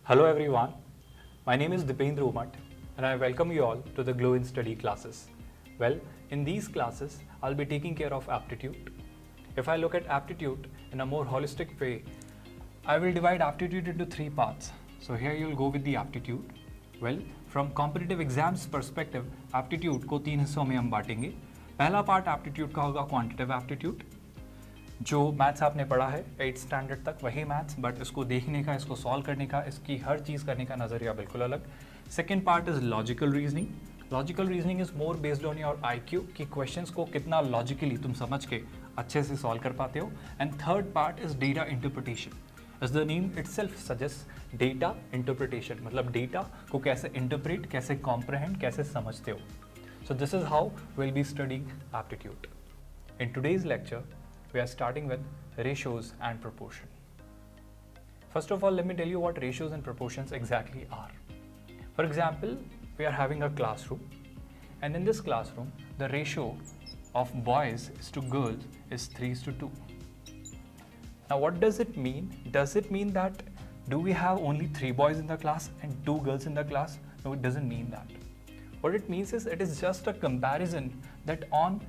Hello everyone, my name is Dipendra Umat and I welcome you all to the Glow in Study classes. Well, in these classes, I'll be taking care of aptitude. If I look at aptitude in a more holistic way, I will divide aptitude into three parts. So here you'll go with the aptitude. Well, from competitive exams perspective, aptitude को तीन हिस्सों में हम बांटेंगे. पहला part aptitude का होगा quantitative aptitude. जो मैथ्स आपने पढ़ा है 8th स्टैंडर्ड तक वही मैथ्स, बट इसको देखने का, इसको सॉल्व करने का, इसकी हर चीज़ करने का नज़रिया बिल्कुल अलग. Second part is logical reasoning. Logical reasoning is more based on your IQ कि क्वेश्चंस को कितना लॉजिकली तुम समझ के अच्छे से सॉल्व कर पाते हो. And third part is data interpretation. As the name itself suggest, data interpretation मतलब डेटा को कैसे इंटरप्रेट, कैसे कॉम्प्रहेंड, कैसे समझते हो. So this is how will be studying aptitude. In today's lecture we are starting with ratios and proportion. First of all, let me tell you what ratios and proportions exactly are. For example, we are having a classroom, and in this classroom, the ratio of boys is to girls is 3:2. Now, what does it mean? Does it mean that do we have only 3 boys in the class and 2 girls in the class? No, it doesn't mean that. What it means is it is just a comparison that on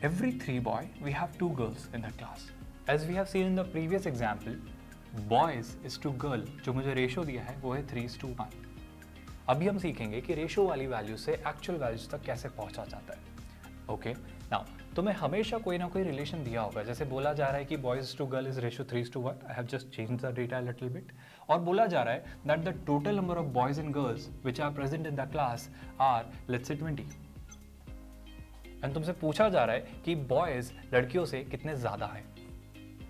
every 3 boy, we have 2 girls in the class. As we have seen in the previous example, boys is to girl, जो मुझे ratio दिया है वो है 3:1. अभी हम सीखेंगे कि रेशो वाली वैल्यू से एक्चुअल वैल्यूज तक कैसे पहुंचा जाता है. ओके, नाउ तुम्हें हमेशा कोई ना कोई रिलेशन दिया होगा. जैसे बोला जा रहा है कि boys to girl is ratio 3:1. I have just change the data little bit. और बोला जा रहा है that the total number of boys and girls which are present in the class are let's say 20. And तुमसे पूछा जा रहा है कि बॉयज लड़कियों से कितने ज़्यादा हैं.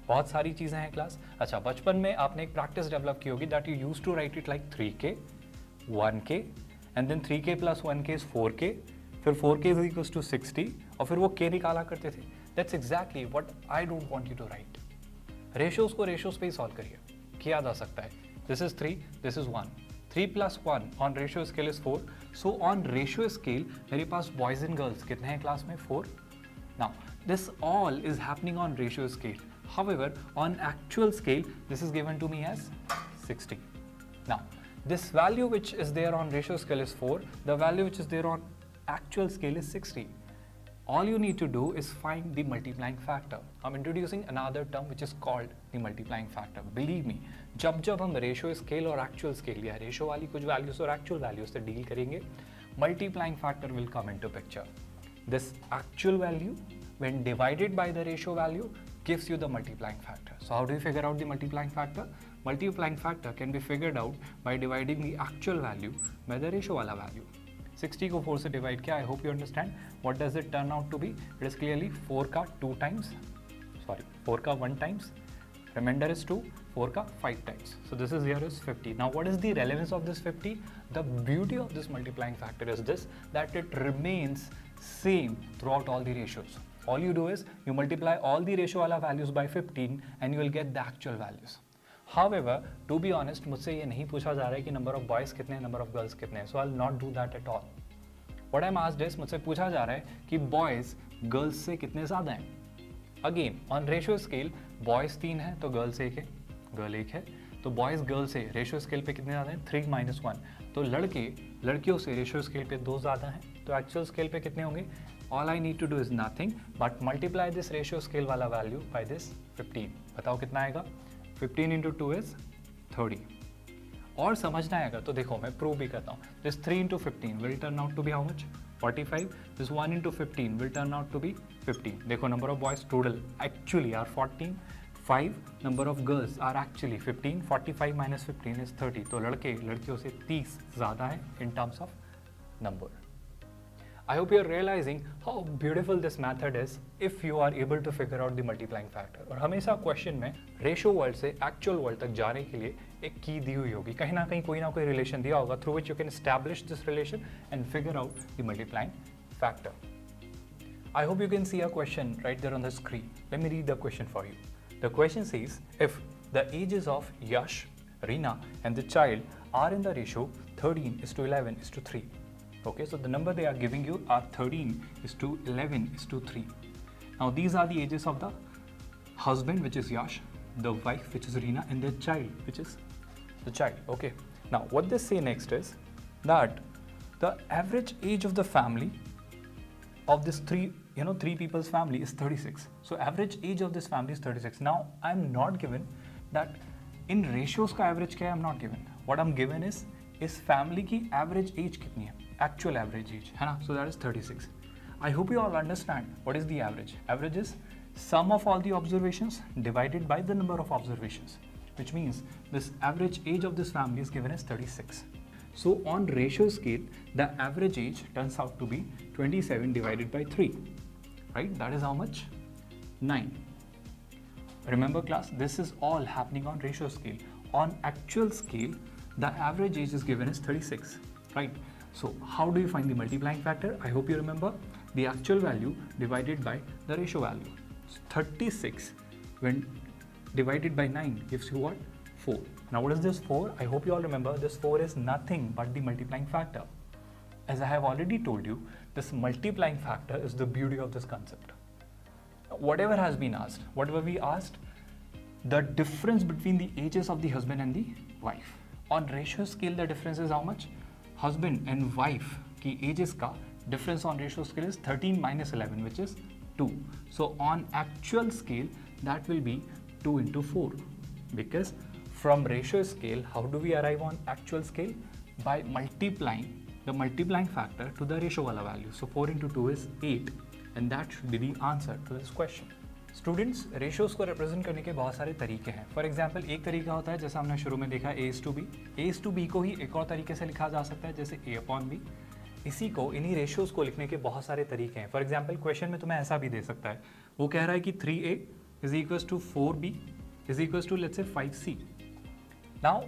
बहुत सारी चीज़ें हैं क्लास. अच्छा, बचपन में आपने एक प्रैक्टिस डेवलप की होगी that you use to write it like 3K 1K and then 3K + 1K is 4K, फिर 4K इज इक्वल्स टू 60 और फिर वो K निकाला करते थे. That's exactly what I don't want you to write. Ratios को रेशियोज पे ही सॉल्व करिए, किया जा सकता है. This is 3, this is 1. 3 + 1 on ratio scale is 4. So on ratio scale मेरे पास boys and girls कितने हैं क्लास में? 4. Now this all is happening on ratio scale. However, on actual scale this is given to me as 60. Now this value which is there on ratio scale is 4. The value which is there on actual scale is 60. All you need to do is find the multiplying factor. I'm introducing another term which is called the multiplying factor. Believe me, जब हम ratio scale और actual scale या ratio वाली कुछ values और actual values से deal करेंगे, multiplying factor will come into picture. This actual value when divided by the ratio value gives you the multiplying factor. So how do you figure out the multiplying factor? Multiplying factor can be figured out by dividing the actual value by the ratio वाला value. 60 को 4 से divide किया. I hope you understand. What does it turn out to be? It is clearly 4 का 2 times, sorry 4 का 1 times, reminder is 2, 4 का 5 times. So this is here is 50. Now what is the relevance of this 50? The beauty of this multiplying factor is this that it remains same through out all the ratios. All you do is you multiply all the ratio वाला values by 15 and you will get the actual values. However, to be honest, मुझसे ये नहीं पूछा जा रहा है कि number of boys कितने हैं, number of girls कितने हैं. So I'll not do that at all. What I'm asked is मुझसे पूछा जा रहा है कि boys girls से कितने ज़्यादा हैं. Again, on ratio scale, boys 3 हैं तो girls 1 है, girl 1 है. तो boys girls से ratio scale पे कितने ज़्यादा हैं? 3 - 1. तो लड़के लड़कियों से ratio scale पे 2 ज़्यादा हैं. तो actual scale पे कितने होंगे? All I need to do is nothing but multiply this ratio scale वाला value by this 15. बताओ कितना आएगा? 15 × 2 is 30. और समझना आएगा तो देखो मैं प्रूव भी करता हूँ. This 3 × 15 will turn out to be how much? 45. This 1 × 15 will turn out to be 15. देखो number of boys total actually are 14. 5 number of girls are actually 15. 45 - 15 is 30. तो लड़के लड़कियों से 30 ज़्यादा है in terms of number. I hope you're realizing how beautiful this method is if you are able to figure out the multiplying factor. और हमेशा question में ratio world से एक्चुअल वर्ल्ड तक जाने के लिए एक की दी हुई होगी. कहीं ना कहीं कोई ना कोई रिलेशन दिया होगा through which you can establish this relation and figure out the multiplying factor. I hope you can see a question right there on the screen. Let me read the question for you. The question says, if the ages of Yash, Reena and the child are in the ratio 13:11:3. Okay, so the number they are giving you are 13:11:3. Now these are the ages of the husband, which is Yash, the wife, which is Reena, and their child, which is the child. Okay, Now what they say next is that the average age of the family of this three people's family is 36. So average age of this family is 36. Now I'm not given that in ratios का average क्या है, I'm not given. What I'm given is इस family की average age कितनी है, actual average age है ना, so that is 36. I hope you all understand what is the average. Average is sum of all the observations divided by the number of observations, which means this average age of this family is given as 36. So on ratio scale, the average age turns out to be 27 divided by 3, right? That is how much? 9. Remember class, this is all happening on ratio scale. On actual scale, the average age is given as 36, right? So how do you find the multiplying factor? I hope you remember the actual value divided by the ratio value. 36 when divided by 9 gives you what? 4. Now what is this 4? I hope you all remember this 4 is nothing but the multiplying factor. As I have already told you, this multiplying factor is the beauty of this concept. Whatever has been asked, whatever we asked, the difference between the ages of the husband and the wife. On ratio scale, the difference is how much? Husband and wife की ages का difference on ratio scale is 13 minus 11, which is 2. So on actual scale, that will be 2 into 4. Because from ratio scale, how do we arrive on actual scale? By multiplying the multiplying factor to the ratio wala value. So 4 into 2 is 8, and that should be the answer to this question. Students ratios को represent करने के बहुत सारे तरीके हैं. For example एक तरीका होता है जैसा हमने शुरू में देखा A/B को ही एक और तरीके से लिखा जा सकता है जैसे A/B. इसी को इन्हीं रेशियोज को लिखने के बहुत सारे तरीके हैं. फॉर एग्जांपल क्वेश्चन में तुम्हें ऐसा भी दे सकता है, वो कह रहा है कि 3A is equals to 4B is equals to let's say 5C. Now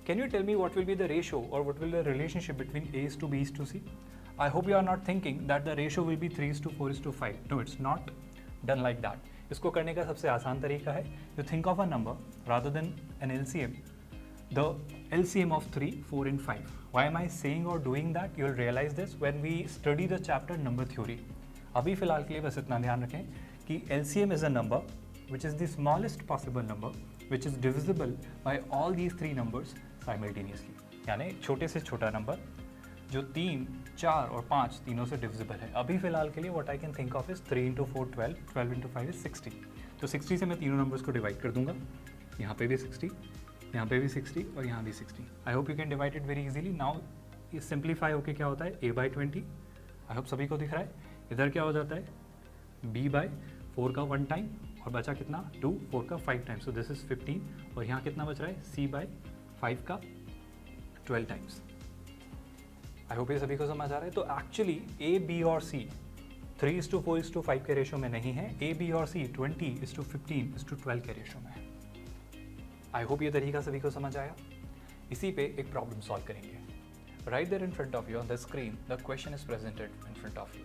can you tell me what will be the ratio or what will be the relationship between A/B/C? I hope you are not thinking that the ratio will be 3:4:5. No, it's not done like that. इसको करने का सबसे आसान तरीका है, you think of a number rather than an LCM, the LCM of 3, 4 and 5. Why am I saying or doing that? You will realize this when we study the chapter number theory. अभी फिलहाल के लिए बस इतना ध्यान रखें कि LCM is a number which is the smallest possible number which is divisible by all these three numbers simultaneously. यानी छोटे से छोटा नंबर जो 3, 4 और 5 तीनों से डिविजिबल है. अभी फिलहाल के लिए what I can think of is 3 into 4 12, 12 into 5 is 60. तो 60 से मैं तीनों नंबर्स को डिवाइड कर दूंगा. यहाँ पे भी 60, यहाँ पे भी 60 और यहाँ भी 60. आई hope you can divide it very easily. Now ये सिंप्लीफाई होके क्या होता है A/20. आई होप सभी को दिख रहा है. इधर क्या हो जाता है B/4 का 1 टाइम और बचा कितना 2, 4 का 5 टाइम्स. सो दिस इज 15 और यहाँ कितना बच रहा है C/5 का 12 टाइम्स. आई होप ये सभी को समझ आ रहा है. तो एक्चुअली A, B और C 3:4:5 के रेशो में नहीं है. A, B और C 20:15:12 के रेशो में है. आई होप ये तरीका सभी को समझ आया. इसी पे एक प्रॉब्लम सॉल्व करेंगे. Right there in front of you on the screen the question is presented in front of you.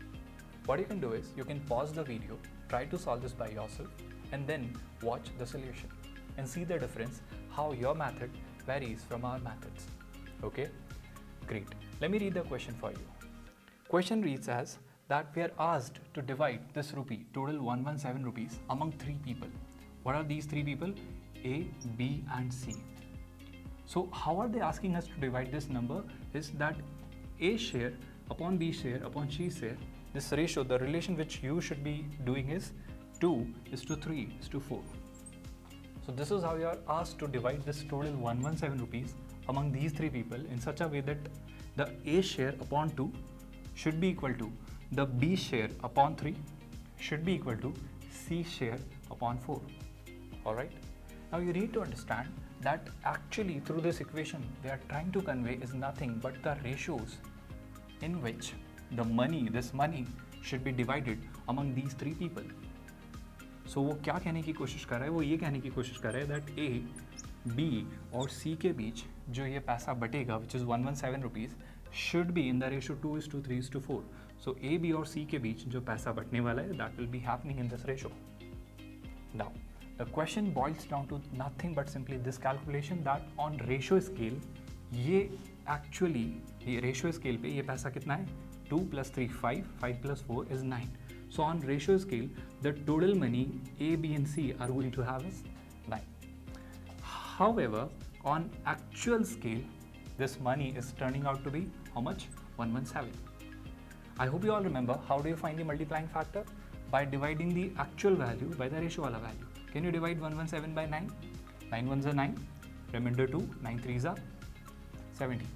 What you can do is you can pause the video, try to solve this by yourself, and then watch the solution and see the difference how your method varies from our methods. Okay, great. Let me read the question for you. Question reads as that we are asked to divide this rupee, total 117 rupees, among 3 people. What are these 3 people? A, B and C. So how are they asking us to divide this number? Is that A share upon B share upon C share. This ratio, the relation which you should be doing is 2:3:4. So this is how you are asked to divide this total 117 rupees among these 3 people in such a way that the A share upon 2 should be equal to the B share upon 3 should be equal to C share upon 4. Alright? Now you need to understand that actually through this equation they are trying to convey is nothing but the ratios in which this money should be divided among these 3 people. So वो क्या कहने की कोशिश कर रहा है? वो ये कहने की कोशिश कर रहा है that A, B और C के बीच जो ये पैसा बटेगा which is 117 rupees should be in the ratio 2:3:4. So A, B और C के बीच जो पैसा बटने वाला है that will be happening in this ratio. Now the question boils down to nothing but simply this calculation that on ratio scale ये actually ये ratio scale पे ये पैसा कितना है? 2 + 3 5, 5 + 4 is 9. So on ratio scale, the total money A, B and C are going to have is 9. However, on actual scale, this money is turning out to be how much? 117. I hope you all remember how do you find the multiplying factor? By dividing the actual value by the ratio wala value. Can you divide 117 by 9? 9 ones are 9, remainder 2, 9 threes are 17.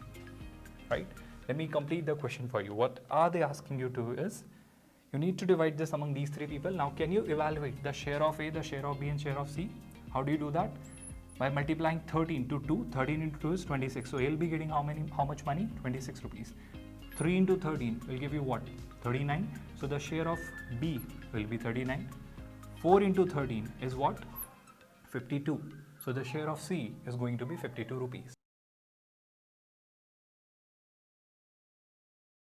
Right? Let me complete the question for you. What are they asking you to is, you need to divide this among these three people. Now can you evaluate the share of A, the share of B and share of C? How do you do that? By multiplying 13 to 2, 13 into 2 is 26. So A will be getting how much money? 26 rupees. 3 into 13 will give you what? 39. So the share of B will be 39. 4 into 13 is what? 52. So the share of C is going to be 52 rupees.